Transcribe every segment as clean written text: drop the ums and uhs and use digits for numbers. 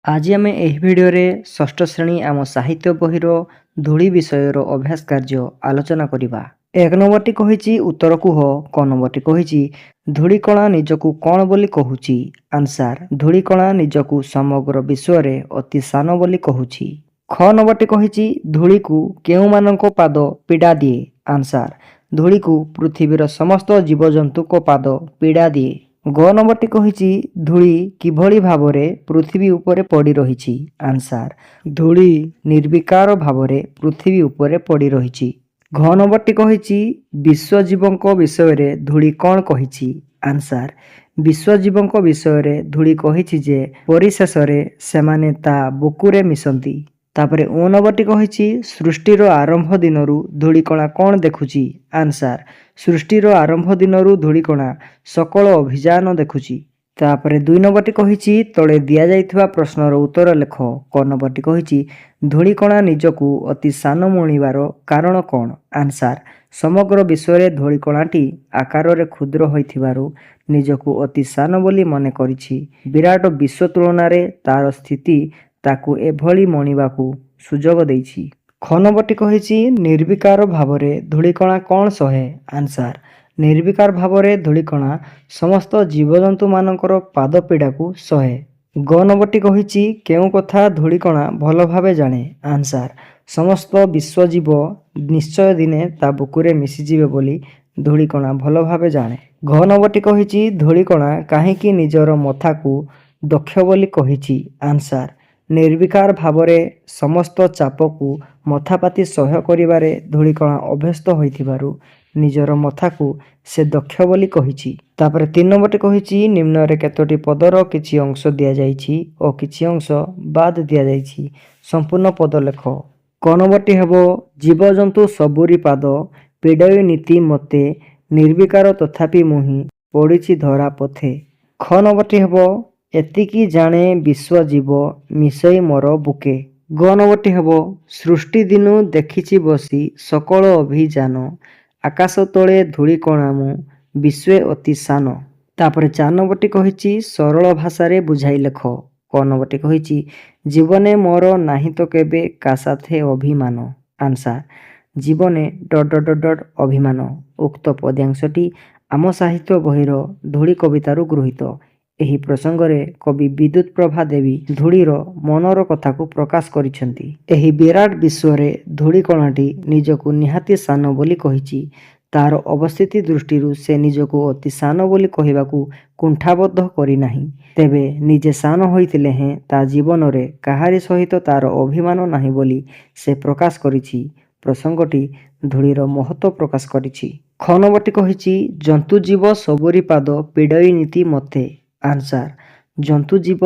आज आम एही भिडियो रे षष्ठ श्रेणी आम साहित्य बहिर धूली विषयर अभ्यास कार्य आलोचना करिबा। एक नंबरटी कहिछि उत्तर कुह। क नंबरटी कहिछि धूलिकणा निजकु कौन बोली कहुछि। आंसर धूलिकणा निजकु समग्र विश्व रे अति सान बोली कहुछि। ख नंबरटी कहिछि धूलिकु केउ मानको पाद पीड़ा दिए। आंसर धूलिकु पृथ्वीर समस्त जीवजंतु को पाद पीड़ा दिए। ग नंबरटी कहिछि धूली किभଳି भावरे पृथ्वी उपरे पड़ी रहिछि। आंसर धूली निर्विकार भावरे पृथ्वी उपरे पड़ी रहिछि। घ नंबरटी कहिछि विश्वजीवଙ୍କ विषୟରେ धूली कौन कहिछि। आंसर विश्वजीवଙ୍କ विषୟରେ धूली कहिछि जे परिशेषरे सेमाने ता बुकुरे मिसंती। तापरे ओ नंबरटी कहिछि सृष्टिर आरंभ दिनरु धूलिकणा कौन देखुछि। आंसर सृष्टिर आरंभ दिनरु धूलिकणा सकल अभियान देखुछि। तापरे 2 नंबरटी कहिछि तळे दिया जाइथिबा प्रश्नर उत्तर लेख। क नंबरटी कहिछि धूलिकणा निजकु अति सान मणिबार कारण कौन। आंसर समग्र विश्व रे धूलिकणाटी आकार रे क्षुद्र होइथिबारु निजकु अति सान बोली मने करिछि। विराट विश्व तुलना रे तार स्थिति ताकु एभଳି मणिबाकु सुजोग देइछि। ख नंबरटी कहिछि निर्विकार भावरे धूलिकणा कौन सहे। आंसर निर्विकार भावरे धूलिकणा समस्त जीवजंतु मानकर पाद पीड़ाकू सहे। ग नंबरटी कहिछि केउ कथा धूलिकणा भल भावे जाने। आंसर समस्त विश्वजीव निश्चय दिने ता बुकुरे मिसिजिबे बोली धूलिकणा भल भावे जाने। घ नंबरटी कहिछि धूलिकणा काहेकि निजर मथाकू दक्ष बोली कहिछि। आंसर निर्विकार भावरे समस्त चापकू मथापाति सह्य करिबारे धूलिकणा अभ्यस्त होइथिबारु निजर मथाकू से दक्ष बोली कहिछि। तापरे 3 नंबरटी कहिछि निम्न रे केतोटी पदर किछि अंश दिया जाइछि और किछि अंश बाद दिया जाइछि। संपूर्ण पद लेख। क नंबरटी हेबो जीवजंतु सबुरी पाद पीड़य नीति मते निर्विकार तथापि मुहि पड़िछि धरा पथे। ख नंबरटी हेबो एतिकी जाने विश्वजीव मिसई मोर बुके। ग नंबरटी हेबो सृष्टि दिनु देखिछि बसी सकल अभिजान आकाश तले धूलिकणा मु विश्वे अति सान। तापरे 4 नंबरटी कहिछि सरल भाषा रे बुझाई लेख। क नंबरटी कहिछि जीवने मोर नाही तो केबे का साथे अभिमान। आंसर जीवने अभिमान। उक्त पद्यांशटी आम साहित्य बहिर धूली कवितारु गृहीत। एही प्रसंगरे कवि विद्युत प्रभा देवी धूलीर मनर कथाकू प्रकाश करिसेंती। एही विराट विश्व रे धूलिकणाटी निजकू निहाती सान बोली कहिछि। तार अवस्थिति दृष्टिरु से निजकू अति सान बोली कहिबाकू कुंठाबद्ध करि नाही। तेबे निजे सान होइतिले हें ता जीवन रे काहारी सहित तार अभिमान नाही बोली से प्रकाश करिछि। प्रसंगटी धूलीर महत्व प्रकाश करिछि। ख नंबरटी कहिछि जंतु जीव सबुरी पाद पीड़ई नीति मते। आंसर जंतु जीव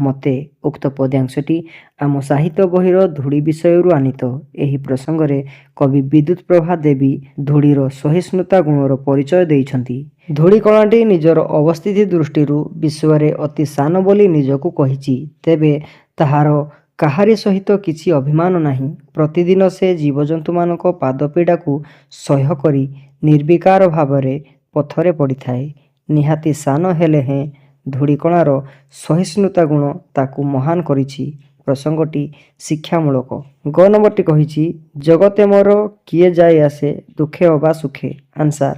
मते। उक्त पद्यांशटी आम साहित्य बहिर धूली विषयरु आनीत। एही प्रसंगरे कवि विद्युत प्रभा देवी धूलीर सहिष्णुता गुणर परिचय देइछंती। धूलिकणाटी निजर अवस्थिति दृष्टिरु विश्वरे अति सान बोली निजकू कहिछि। तेबे ताहार काहारी सहित किछि अभिमान नाही। प्रतिदिन से जीवजंतु मानक पाद पीड़ाकू सह्य करी निर्विकार भावरे पथरे पड़िथाए। निहाती सान हेले हें धूलिकणार सहिष्णुता गुण ताकू महान करिछि। प्रसंगटी शिक्षामूलक। ग नंबरटी कहिछि जगते मोर किए जाय आसे दुखे अबा सुखे। आंसर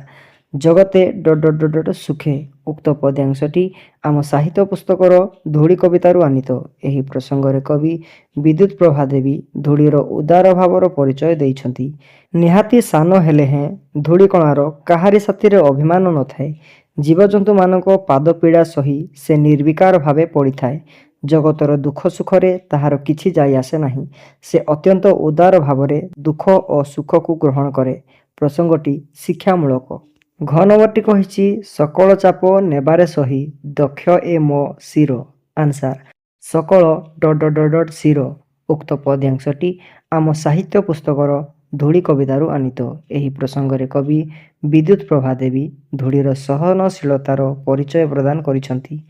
जगते सुखे। उक्त पद्यांशटी आम साहित्य पुस्तकर धूली कवितारु आनीत। एही प्रसंगरे कवि विद्युत प्रभा देवी धूलीर उदार भावर परिचय देइछंती। निहाती सान हेले हें धूलिकणार काहारी साथीरे अभिमान नथाए। जीवजंतु मानक पाद पीड़ा सही से निर्विकार भावे पड़िथाए। जगतर दुख सुखरे ताहार किछि जाय आसे नाही। से अत्यंत उदार भावरे दुख और सुख को ग्रहण करे। प्रसंगटी शिक्षामूलक। घ नंबरटी कहिछि सकल चाप नेबारे सही दक्ष ए मो शिर। आंसर सकल शिर। उक्त पद्यांशटी आम साहित्य पुस्तकर धूली कवितारु आनीत। एही प्रसंगरे कवि विद्युत प्रभा देवी धूलीर सहनशीलतार परिचय प्रदान करिसंती।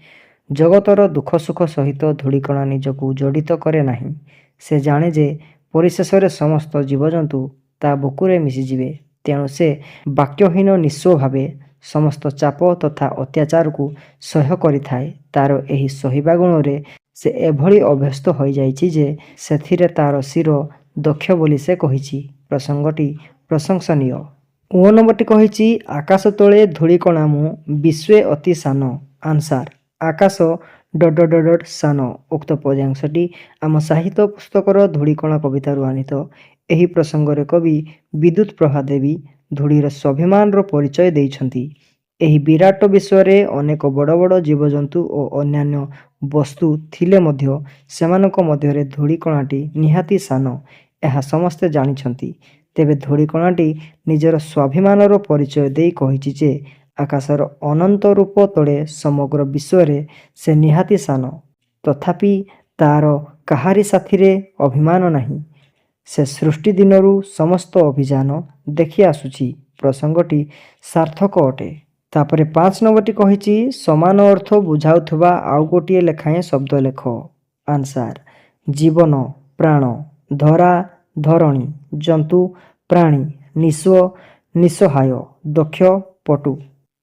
जगतर दुख सुख सहित धूलिकणा निजकू जड़ित करे नाही। से जाने जे परिशेषरे समस्त जीवजंतु ता बुकुरे मिसिजिबे। तेणु से वाक्यहीन निस्व भावे ସମସ୍ତ ଚାପ ତଥା ଅତ୍ୟାଚାରକୁ ସହ୍ୟ କରିଥାଏ। ତାର ଏହି ସହିବା ଗୁଣରେ ସେ ଏଭଳି ଅଭ୍ୟସ୍ତ ହୋଇଯାଇଛି ଯେ ସେଥିରେ ତାର ଶିର ଦକ୍ଷ ବୋଲି ସେ କହିଛି। ପ୍ରସଙ୍ଗଟି ପ୍ରଶଂସନୀୟ। ଓ ନମ୍ବରଟି କହିଛି ଆକାଶ ତଳେ ଧୂଳିକଣା ମୁଁ ବିଶ୍ୱେ ଅତି ସାନ। ଆନ୍ସାର ଆକାଶ ସାନ। ଉକ୍ତ ପଦ୍ୟାଂଶଟି ଆମ ସାହିତ୍ୟ ପୁସ୍ତକର ଧୂଳିକଣା କବିତାରୁ ଆଣିତ। ଏହି ପ୍ରସଙ୍ଗରେ କବି ବିଦ୍ୟୁତ୍ ପ୍ରଭା ଦେବୀ ଧୂଳିର ସ୍ୱାଭିମାନର ପରିଚୟ ଦେଇଛନ୍ତି। ଏହି ବିରାଟ ବିଶ୍ୱରେ ଅନେକ ବଡ଼ ବଡ଼ ଜୀବଜନ୍ତୁ ଓ ଅନ୍ୟାନ୍ୟ ବସ୍ତୁ ଥିଲେ ମଧ୍ୟ ସେମାନଙ୍କ ମଧ୍ୟରେ ଧୂଳିକଣାଟି ନିହାତି ସାନ, ଏହା ସମସ୍ତେ ଜାଣିଛନ୍ତି। ତେବେ ଧୂଳିକଣାଟି ନିଜର ସ୍ୱାଭିମାନର ପରିଚୟ ଦେଇ କହିଛି ଯେ ଆକାଶର ଅନନ୍ତ ରୂପ ତଳେ ସମଗ୍ର ବିଶ୍ୱରେ ସେ ନିହାତି ସାନ। ତଥାପି ତାର କାହାରି ସାଥିରେ ଅଭିମାନ ନାହିଁ। ସେ ସୃଷ୍ଟି ଦିନରୁ ସମସ୍ତ ଅଭିଯାନ ଦେଖି ଆସୁଛି। ପ୍ରସଙ୍ଗଟି ସାର୍ଥକ ଅଟେ। ତାପରେ 5 ନମ୍ବରଟି କହିଛି ସମାନ ଅର୍ଥ ବୁଝାଉଥିବା ଆଉ ଗୋଟିଏ ଲେଖାଏଁ ଶବ୍ଦ ଲେଖ। ଆନ୍ସାର ଜୀବନ, ପ୍ରାଣ, ଧରା, ଧରଣୀ, ଜନ୍ତୁ, ପ୍ରାଣୀ, ନିଃସ୍ୱ, ନିଃସହାୟ, ଦକ୍ଷ, ପଟୁ।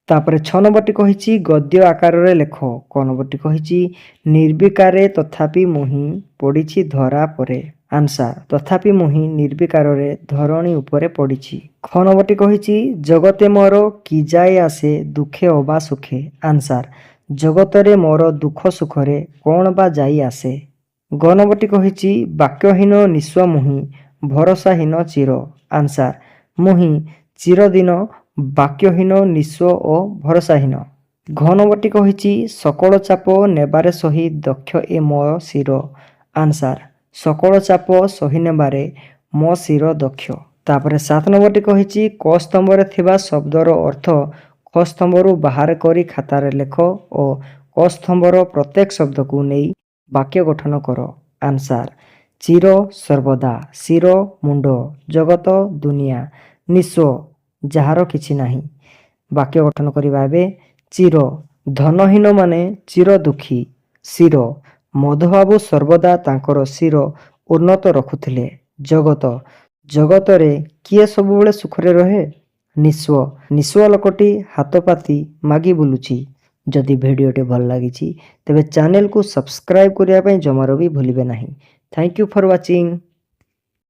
ତାପରେ 6 ନମ୍ବରଟି କହିଛି ଗଦ୍ୟ ଆକାରରେ ଲେଖ। କ ନମ୍ବରଟି କହିଛି ନିର୍ବିକାରେ ତଥାପି ମୁହିଁ ପଡ଼ିଛି ଧରା ପରେ। ଆନ୍ସାର ତଥାପି ମୁହିଁ ନିର୍ବିକାରରେ ଧରଣୀ ଉପରେ ପଡ଼ିଛି। ଖ ନମ୍ବରଟି କହିଛି ଜଗତେ ମୋର କି ଯାଏ ଆସେ ଦୁଃଖେ ଅବା ସୁଖେ। ଆନ୍ସାର ଜଗତରେ ମୋର ଦୁଃଖ ସୁଖରେ କ'ଣ ବା ଯାଇ ଆସେ। ଗ ନମ୍ବରଟି କହିଛି ବାକ୍ୟହୀନ ନିଃସ୍ୱ ମୁହିଁ ଭରସାହୀନ ଚିର। ଆନ୍ସାର ମୁହିଁ ଚିରଦିନ ବାକ୍ୟହୀନ ନିଃସ୍ୱ ଓ ଭରସାହୀନ। ଘ ନମ୍ବରଟି କହିଛି ସକଳ ଚାପ ନେବାରେ ସହି ଦକ୍ଷ ଏ ମୋ ଶିର। ଆନ୍ସାର ସକଳ ଚାପ ସହି ନେବାରେ ମୋ ଶିର ଦକ୍ଷ। ତାପରେ 7 ନମ୍ବରଟି କହିଛି କ ସ୍ତମ୍ଭରେ ଥିବା ଶବ୍ଦର ଅର୍ଥ ଖ ସ୍ତମ୍ଭରୁ ବାହାର କରି ଖାତାରେ ଲେଖ ଓ କ ସ୍ତମ୍ଭର ପ୍ରତ୍ୟେକ ଶବ୍ଦକୁ ନେଇ ବାକ୍ୟ ଗଠନ କର। ଆନ୍ସାର ଚିର ସର୍ବଦା, ଶିର ମୁଣ୍ଡ, ଜଗତ ଦୁନିଆ, ନିଃସ୍ୱ ଯାହାର କିଛି ନାହିଁ। ବାକ୍ୟ ଗଠନ କରିବା ଏବେ ଚିର ଧନହୀନ ମାନେ ଚିର ଦୁଃଖୀ। ଶିର ମଧୁବାବୁ ସର୍ବଦା ତାଙ୍କର ଶିର ଉନ୍ନତ ରଖୁଥିଲେ। ଜଗତ ଜଗତରେ କିଏ ସବୁବେଳେ ସୁଖରେ ରହେ? ନିଃସ୍ୱ ନିଃସ୍ୱ ଲୋକଟି ହାତ ପାତି ମାଗି ବୁଲୁଛି। ଯଦି ଭିଡ଼ିଓଟି ଭଲ ଲାଗିଛି ତେବେ ଚ୍ୟାନେଲକୁ ସବସ୍କ୍ରାଇବ୍ କରିବା ପାଇଁ ଜମାରୁ ବି ଭୁଲିବେ ନାହିଁ। Thank you for watching.